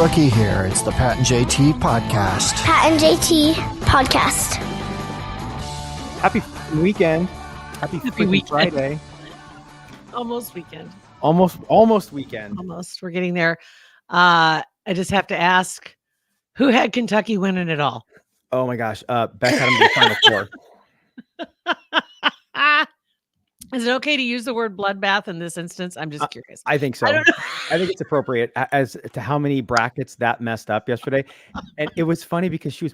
looky here. It's the Pat and JT podcast. Pat and JT podcast. Happy weekend. Happy weekend. Friday. Almost weekend. Almost weekend. Almost. We're getting there. I just have to ask, who had Kentucky winning it all? Oh my gosh. Beck had them in the Final Four. Is it okay to use the word bloodbath in this instance? I'm just curious. I think so. I think it's appropriate as to how many brackets that messed up yesterday. And it was funny because she was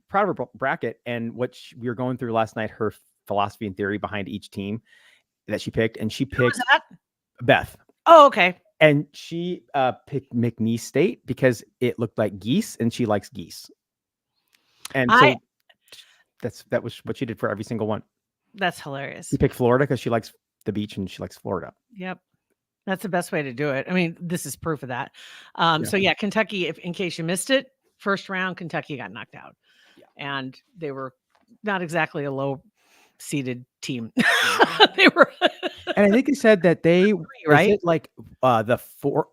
proud of her bracket and what we were going through last night, her philosophy and theory behind each team that she picked. And she picked Beth. Oh, okay. And she picked McNeese State because it looked like geese and she likes geese. And so that was what she did for every single one. That's hilarious. She picked Florida because she likes the beach and she likes Florida. Yep. That's the best way to do it. I mean, this is proof of that. So yeah, Kentucky, in case you missed it, first round, Kentucky got knocked out. Yeah. And they were not exactly a low seeded team. They were. And I think they said that they right like four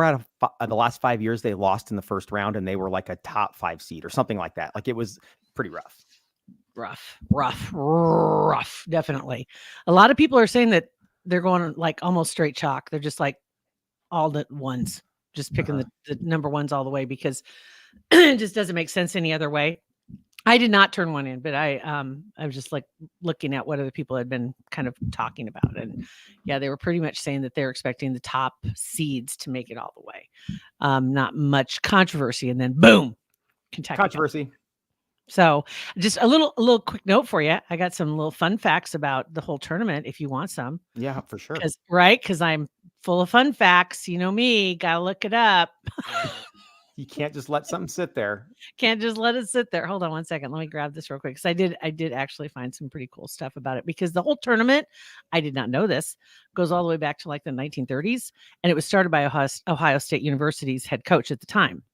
out of the last 5 years they lost in the first round and they were like a top 5 seed or something like that. Like it was pretty rough. Rough. Definitely. A lot of people are saying that they're going like almost straight chalk. They're just like all the ones, just picking the number ones all the way because it just doesn't make sense any other way. I did not turn one in, but I was just like looking at what other people had been kind of talking about. And yeah, they were pretty much saying that they're expecting the top seeds to make it all the way. Not much controversy. And then boom, Kentucky. Controversy. So just a little quick note for you. I got some little fun facts about the whole tournament if you want some. Yeah, for sure. Because I'm full of fun facts. You know me, got to look it up. You can't just let something sit there. Can't just let it sit there. Hold on one second. Let me grab this real quick. Because I did actually find some pretty cool stuff about it because the whole tournament, I did not know this, goes all the way back to like the 1930s. And it was started by Ohio State University's head coach at the time.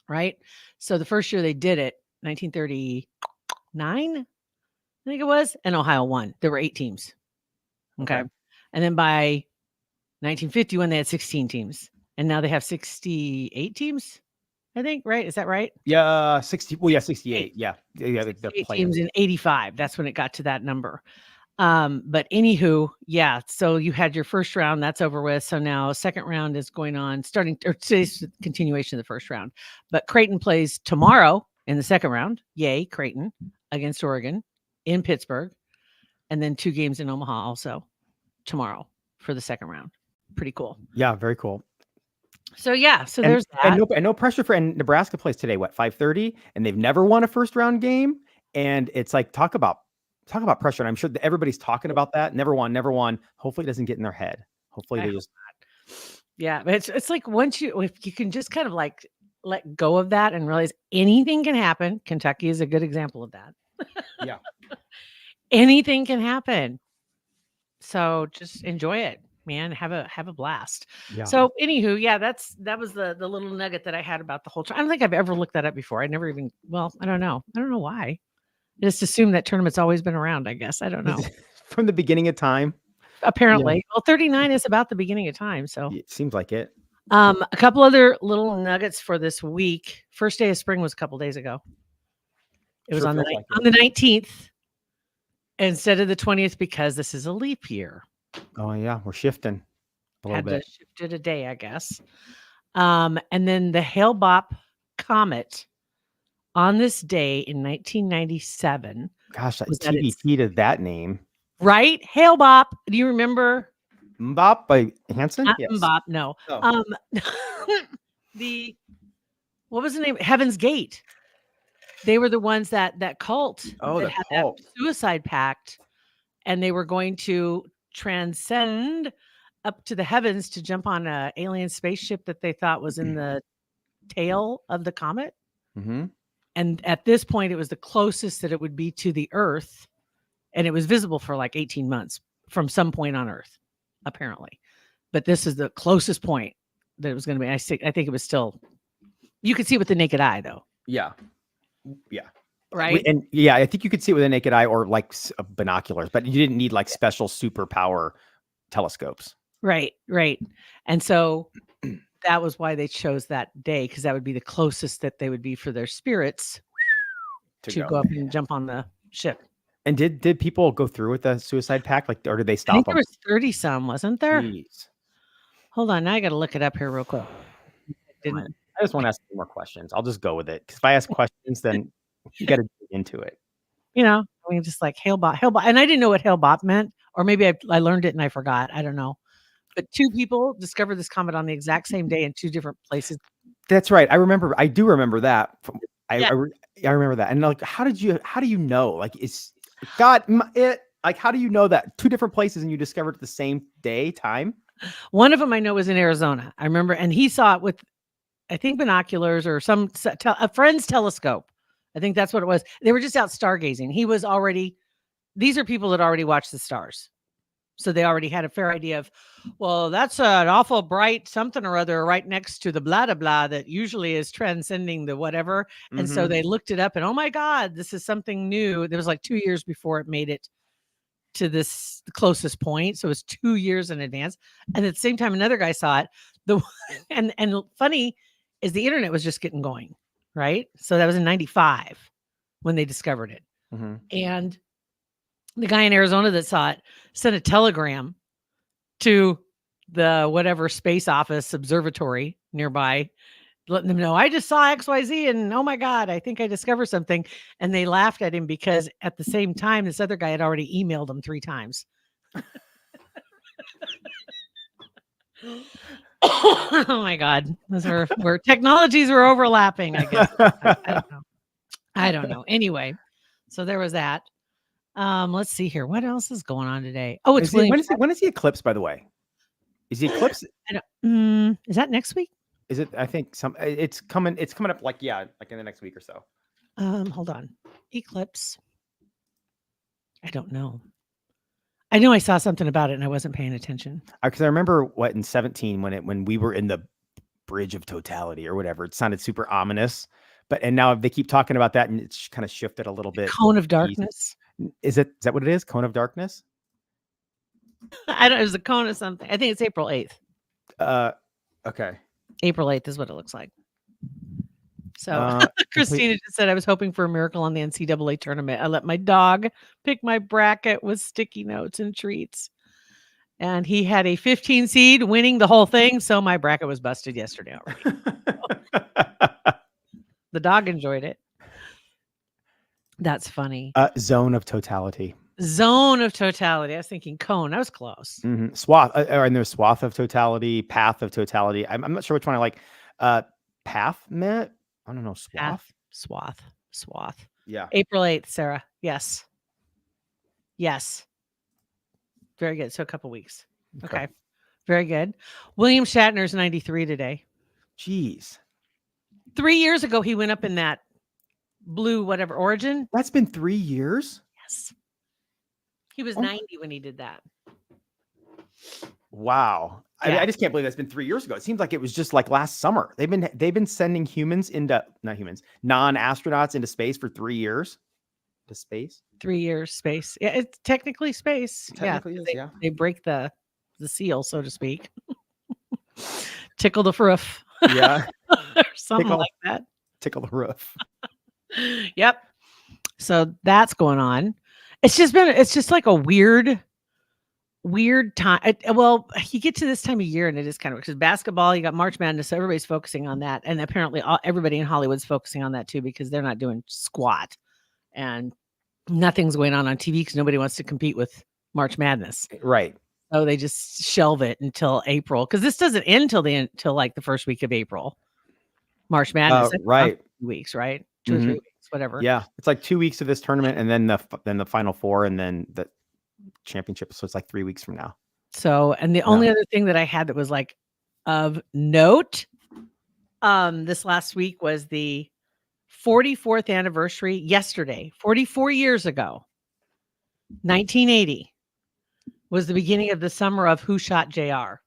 Right. So the first year they did it, 1939, I think it was, and Ohio won. There were 8 teams. Okay. And then by 1951, they had 16 teams. And now they have 68 teams, I think, right? Is that right? Yeah, 60. Well, yeah, 68. Yeah. They're teams in 85. That's when it got to that number. But anywho, yeah. So you had your first round, that's over with. So now second round is going on, today's continuation of the first round. But Creighton plays tomorrow in the second round. Yay, Creighton against Oregon in Pittsburgh. And then 2 games in Omaha also tomorrow for the second round. Pretty cool. Yeah, very cool. So yeah, there's that. And no pressure for, and Nebraska plays today, 5:30, and they've never won a first round game. And it's like, talk about pressure. And I'm sure that everybody's talking about that. Never won. Hopefully it doesn't get in their head. Hopefully they just. Yeah. But it's like if you can just kind of like let go of that and realize anything can happen. Kentucky is a good example of that. Yeah. Anything can happen. So just enjoy it, man. Have a blast. Yeah. So anywho, yeah, that was the little nugget that I had about the whole I don't think I've ever looked that up before. I never even, I don't know why. I just assume that tournament's always been around, I guess. I don't know. From the beginning of time. Apparently. Yeah. Well, 39 is about the beginning of time. So it seems like it. A couple other little nuggets for this week. First day of spring was a couple days ago. It was on the 19th instead of the 20th because this is a leap year. Oh yeah, we're shifting a little bit. To shift it a day, I guess. And then the Hale-Bopp comet on this day in 1997. Gosh, that TBT to that name. Right? Hale-Bopp. Do you remember? Mbop by Hanson? Not yes. Mbop, no. Oh. What was the name? Heaven's Gate. They were the ones that cult that had that suicide pact, and they were going to transcend up to the heavens to jump on an alien spaceship that they thought was in the tail of the comet. Mm-hmm. And at this point, it was the closest that it would be to the Earth, and it was visible for like 18 months from some point on Earth, apparently. But this is the closest point that it was going to be. I think it was still, you could see it with the naked eye, though. Yeah. Right. And yeah, I think you could see it with a naked eye or like binoculars, but you didn't need like special superpower telescopes. Right. And so that was why they chose that day, because that would be the closest that they would be for their spirits to go up and jump on the ship. And did people go through with the suicide pact, like, or did they I stop think them? there was 30 some, wasn't there? Jeez. Hold on, now I got to look it up here real quick. I just want to ask more questions. I'll just go with it, because if I ask questions, then you got to dig into it. You know, I mean, just like Hale-Bopp, and I didn't know what Hale-Bopp meant, or maybe I learned it and I forgot. I don't know. But 2 people discovered this comet on the exact same day in 2 different places. That's right. I do remember that. Yeah. I remember that. And like, how do you know? Like, it's God. Like, how do you know that 2 different places and you discovered it the same time? One of them I know was in Arizona. I remember, and he saw it with, I think, binoculars or a friend's telescope. I think that's what it was. They were just out stargazing. These are people that already watched the stars. So they already had a fair idea of, well, that's an awful bright something or other right next to the blah, blah, blah that usually is transcending the whatever. And so they looked it up and, oh my God, this is something new. There was like 2 years before it made it to the closest point. So it was 2 years in advance. And at the same time, another guy saw it. And funny is the internet was just getting going, right? So that was in 95 when they discovered it. And the guy in Arizona that saw it sent a telegram to the whatever space office observatory nearby, letting them know, I just saw XYZ and oh my God, I think I discovered something. And they laughed at him because at the same time, this other guy had already emailed him 3 times. Oh my God. Those are where technologies were overlapping, I guess. I don't know. Anyway, so there was that. Let's see here. What else is going on today? Oh, it's when is the eclipse, by the way? Is the eclipse? Is that next week? Is it? I think it's coming up like in the next week or so. Hold on. Eclipse. I don't know. I know I saw something about it and I wasn't paying attention. Because I remember in 17 when we were in the bridge of totality or whatever, it sounded super ominous. And now they keep talking about that and it's kind of shifted a little bit. Cone of darkness. Is that what it is? Cone of darkness? I don't know. It was a cone of something. I think it's April 8th. Okay. April 8th is what it looks like. So Christina just said, I was hoping for a miracle on the NCAA tournament. I let my dog pick my bracket with sticky notes and treats. And he had a 15 seed winning the whole thing. So my bracket was busted yesterday already. The dog enjoyed it. That's funny. Zone of totality. Zone of totality. I was thinking cone. I was close. Swath. And there's swath of totality, path of totality. I'm not sure which one I like. Path, Matt? I don't know. Swath. Yeah. April 8th, Sarah. Yes. Very good. So a couple weeks. Okay. Very good. William Shatner's 93 today. Jeez. 3 years ago, he went up in that blue whatever Origin. That's been 3 years? Yes. He was 90 when he did that. Wow. Yeah. I just can't believe that's been 3 years ago. It seems like it was just like last summer. They've been sending non-astronauts into space for 3 years. To space? 3 years space. Yeah, it's technically space. They break the seal, so to speak. Tickle the roof. Yeah. Or something like that. Tickle the roof. Yep. So that's going on. It's just like a weird time. Well, you get to this time of year and it is kind of, because basketball, you got March Madness, so everybody's focusing on that. And apparently everybody in Hollywood's focusing on that too, because they're not doing squat and nothing's going on TV because nobody wants to compete with March Madness. Right. So they just shelve it until April, because this doesn't end till like the first week of April. March Madness. Right. 2 weeks, right? 2 or 3 weeks, whatever. Yeah. It's like 2 weeks of this tournament and then the Final Four and then the championship. So it's like 3 weeks from now. So, and the only other thing that I had that was like of note this last week was the 44th anniversary yesterday, 44 years ago, 1980 was the beginning of the summer of Who Shot JR,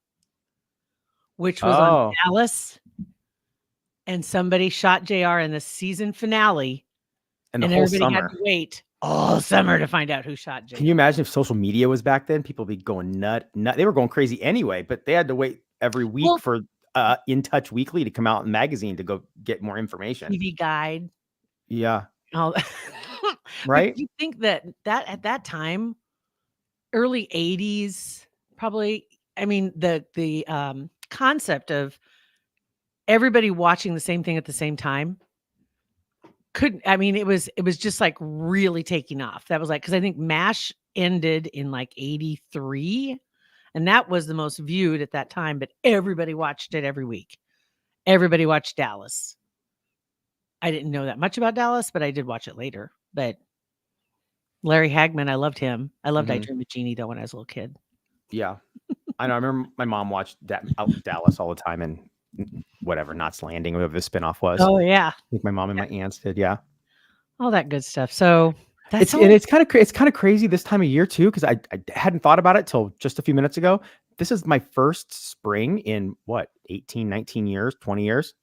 which was on Dallas. And somebody shot JR in the season finale. And everybody had to wait all summer to find out who shot JR. Can you imagine if social media was back then? People would be going nut. They were going crazy anyway, but they had to wait every week for In Touch Weekly to come out in magazine to go get more information. TV Guide. Yeah. All Right. You think that at that time, early 80s, probably, I mean, the concept of everybody watching the same thing at the same time it was just like really taking off. That was like, because I think MASH ended in like 83, and that was the most viewed at that time, but everybody watched it every week. Everybody watched Dallas. I didn't know that much about Dallas, but I did watch it later. But Larry Hagman, I loved him. I loved I Dream of Jeannie though when I was a little kid. Yeah. I know. I remember my mom watched Dallas all the time, and whatever, Knots Landing, whatever the spinoff was. Oh yeah. I think my mom and my aunts did. Yeah. All that good stuff. So it's kind of crazy this time of year too, because I hadn't thought about it till just a few minutes ago. This is my first spring in 18, 19 years, 20 years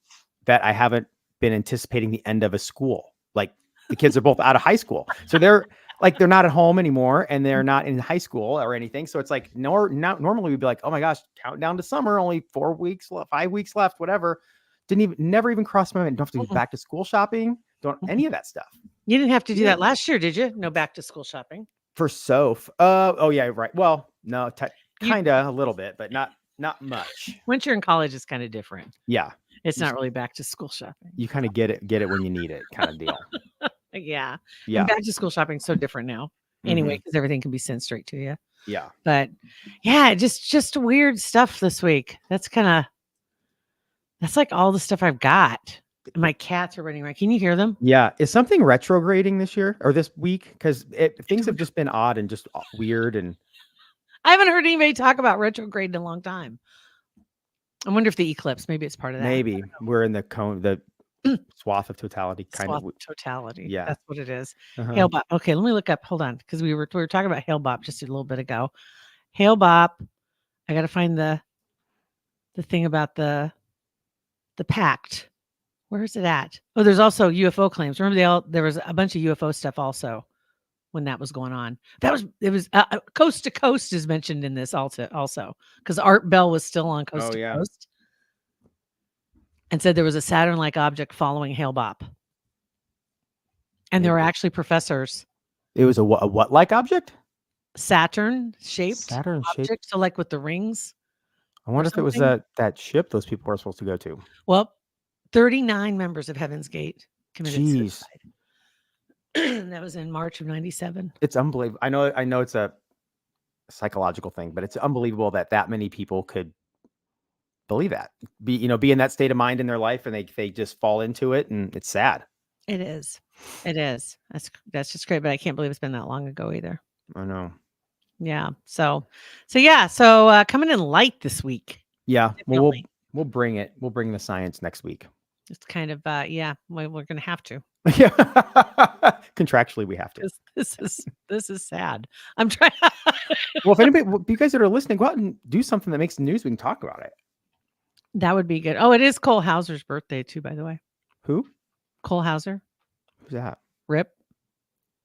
that I haven't been anticipating the end of a school. Like the kids are both out of high school. So they're not at home anymore and they're not in high school or anything. So it's like, normally we'd be like, oh my gosh, countdown to summer, only 4 weeks left, 5 weeks left, whatever. Never even crossed my mind. Don't have to go back to school shopping. Don't any of that stuff. You didn't have to do that last year, did you? No back to school shopping for Soph. Oh yeah, right. Well, no, kind of a little bit, but not much. Once you're in college, it's kind of different. Yeah, it's not really back to school shopping. You kind of get it when you need it, kind of deal. Yeah. And back to school shopping is so different now. Anyway, because everything can be sent straight to you. Yeah. But yeah, just weird stuff this week. That's like all the stuff I've got. My cats are running around. Can you hear them? Yeah. Is something retrograding this year or this week? Because things have just been odd and just weird. And I haven't heard anybody talk about retrograde in a long time. I wonder if the eclipse, maybe it's part of that. Maybe we're in the swath of totality, totality. Yeah, that's what it is. Hale-Bopp. Okay, let me look up. Hold on, because we were talking about Hale-Bopp just a little bit ago. Hale-Bopp. I got to find the thing about the pact. Where is it at? Oh, there's also UFO claims. Remember, there was a bunch of UFO stuff also when that was going on. It was Coast to Coast is mentioned in this also because Art Bell was still on Coast to Coast. And said there was a Saturn-like object following Hale-Bopp. And there were actually professors. It was a what-like object? Saturn-shaped object. So like with the rings. I wonder if it was that ship those people were supposed to go to. Well, 39 members of Heaven's Gate committed suicide. That was in March of 97. It's unbelievable. I know it's a psychological thing, but it's unbelievable that many people could believe that, be in that state of mind in their life, and they just fall into it, and it's sad. It is. That's just great, but I can't believe it's been that long ago either. I know. Yeah. So coming in light this week. Yeah. Well, we'll bring it. We'll bring the science next week. It's kind of we're gonna have to. Yeah. Contractually, we have to. This is sad. I'm trying. Well, if you guys that are listening, go out and do something that makes the news. We can talk about it. That would be good. Oh, it is Cole Hauser's birthday too, by the way. Who? Cole Hauser. Who's that? Rip.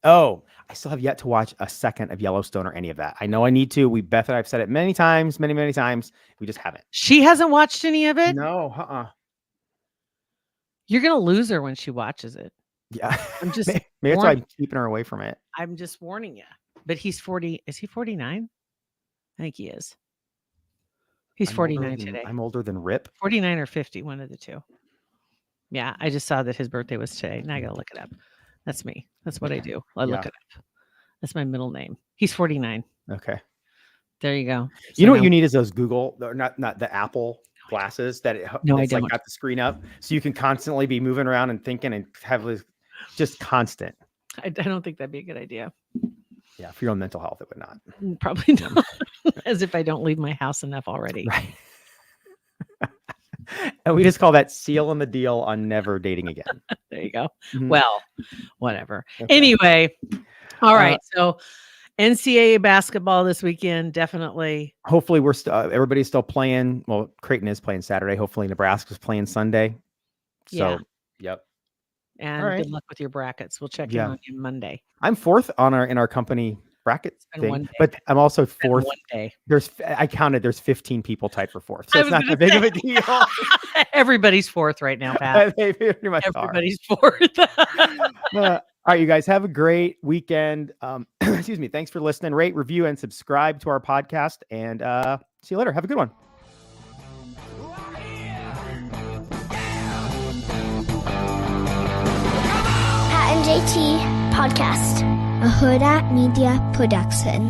Oh, I still have yet to watch a second of Yellowstone or any of that. I know I need to. Beth and I've said it many times. We just haven't. She hasn't watched any of it? No, You're going to lose her when she watches it. Yeah. I'm just maybe that's why I'm keeping her away from it. I'm just warning you. But he's 40. Is he 49? I think he is. He's 49 today. I'm older than Rip. 49 or 50, one of the two. Yeah, I just saw that his birthday was today. Now I got to look it up. That's me. That's what I do. I look it up. That's my middle name. He's 49. Okay. There you go. So you know what you need is those Google, or not the Apple glasses that I don't. Like got the screen up, so you can constantly be moving around and thinking and have this just constant. I don't think that'd be a good idea. Yeah, for your own mental health, it would not. Probably not. As if I don't leave my house enough already. Right. And we just call that seal in the deal on never dating again. There you go. Mm-hmm. Well, whatever. Okay. Anyway, all right. So NCAA basketball this weekend, definitely. Hopefully everybody's still playing. Well, Creighton is playing Saturday. Hopefully Nebraska's playing Sunday. So, yep. And good luck with your brackets. We'll check in on you Monday. I'm fourth in our company bracket been thing. one day. But I'm also Been fourth. one day. I counted. There's 15 people tied for fourth, so I it's was not gonna that big of a say. deal. Everybody's fourth right now, Pat. They pretty much are. Everybody's fourth. All right, you guys have a great weekend. Excuse me. Thanks for listening. Rate, review, and subscribe to our podcast. And see you later. Have a good one. Pat and JT Podcast, a Huda Media Production.